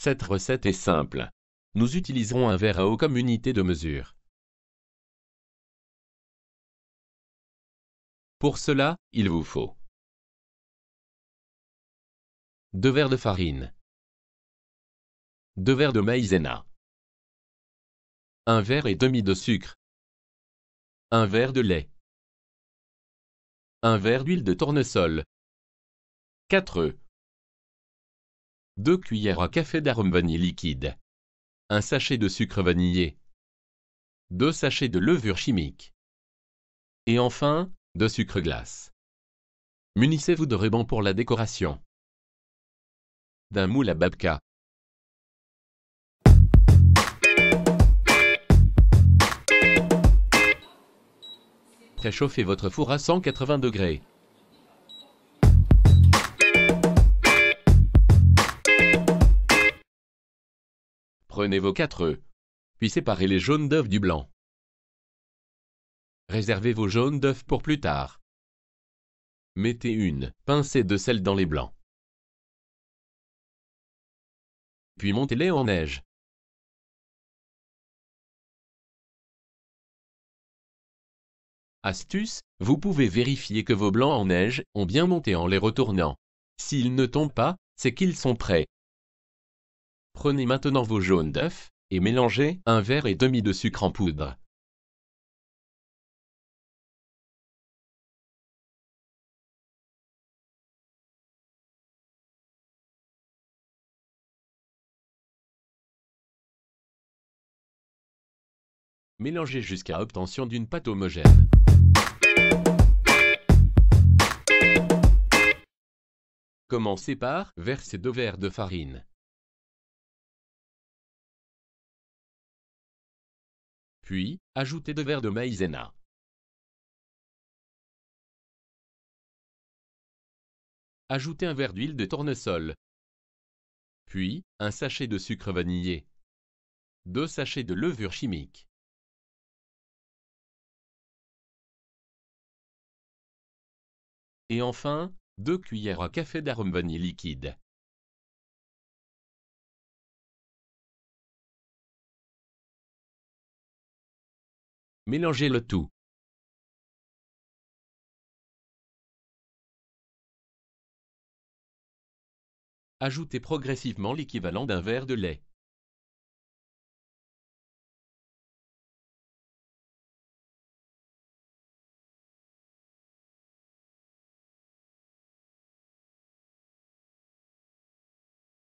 Cette recette est simple. Nous utiliserons un verre à eau comme unité de mesure. Pour cela, il vous faut 2 verres de farine, 2 verres de maïzena, 1 verre et demi de sucre, 1 verre de lait, 1 verre d'huile de tournesol, 4 œufs, 2 cuillères à café d'arôme vanille liquide, 1 sachet de sucre vanillé, 2 sachets de levure chimique, et enfin, de sucre glace. Munissez-vous de rubans pour la décoration. D'un moule à babka. Préchauffez votre four à 180 degrés. Prenez vos 4 œufs, puis séparez les jaunes d'œufs du blanc. Réservez vos jaunes d'œufs pour plus tard. Mettez une pincée de sel dans les blancs. Puis montez-les en neige. Astuce, vous pouvez vérifier que vos blancs en neige ont bien monté en les retournant. S'ils ne tombent pas, c'est qu'ils sont prêts. Prenez maintenant vos jaunes d'œufs et mélangez 1 verre et demi de sucre en poudre. Mélangez jusqu'à obtention d'une pâte homogène. Commencez par verser 2 verres de farine. Puis, ajoutez 2 verres de maïzena. Ajoutez 1 verre d'huile de tournesol. Puis, 1 sachet de sucre vanillé. 2 sachets de levure chimique. Et enfin, 2 cuillères à café d'arôme vanille liquide. Mélangez le tout. Ajoutez progressivement l'équivalent d'un verre de lait.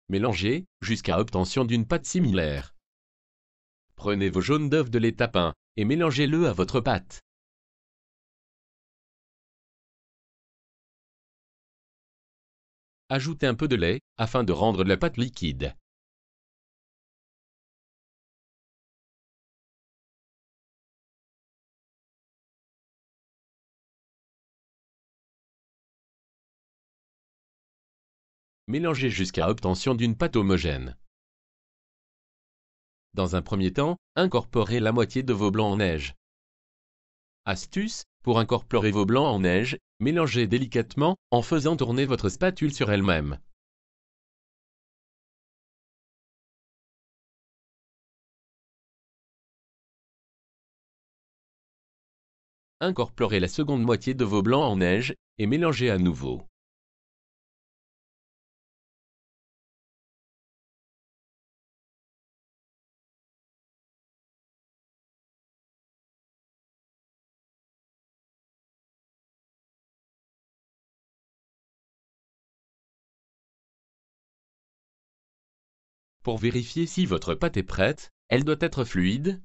Mélangez jusqu'à obtention d'une pâte similaire. Prenez vos jaunes d'œufs de lait tapin et mélangez-le à votre pâte. Ajoutez un peu de lait afin de rendre la pâte liquide. Mélangez jusqu'à obtention d'une pâte homogène. Dans un premier temps, incorporez la moitié de vos blancs en neige. Astuce, pour incorporer vos blancs en neige, mélangez délicatement en faisant tourner votre spatule sur elle-même. Incorporez la seconde moitié de vos blancs en neige et mélangez à nouveau. Pour vérifier si votre pâte est prête, elle doit être fluide.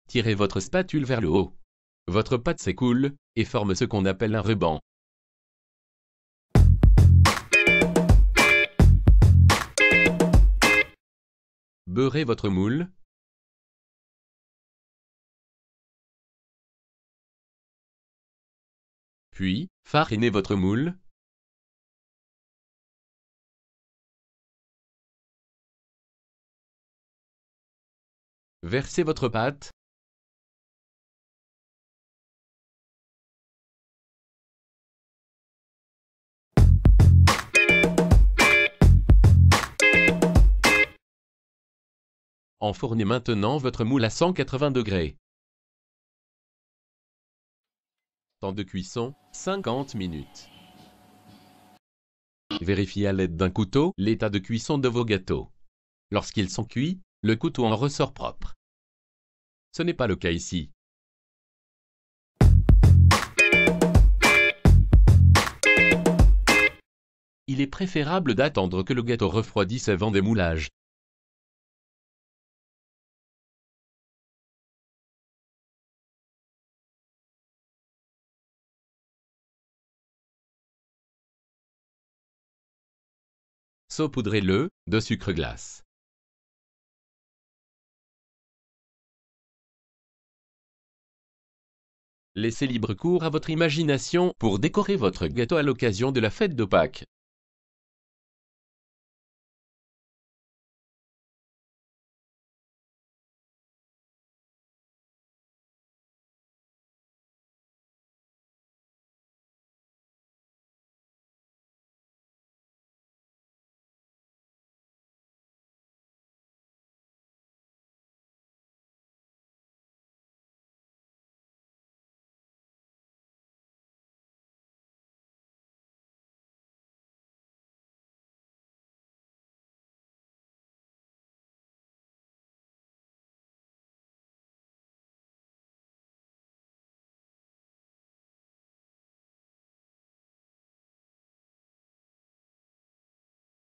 Tirez votre spatule vers le haut. Votre pâte s'écoule et forme ce qu'on appelle un ruban. Beurrez votre moule. Puis, farinez votre moule. Versez votre pâte. Enfournez maintenant votre moule à 180 degrés. Temps de cuisson, 50 minutes. Vérifiez à l'aide d'un couteau l'état de cuisson de vos gâteaux. Lorsqu'ils sont cuits, le couteau en ressort propre. Ce n'est pas le cas ici. Il est préférable d'attendre que le gâteau refroidisse avant démoulage. Saupoudrez-le de sucre glace. Laissez libre cours à votre imagination pour décorer votre gâteau à l'occasion de la fête de Pâques.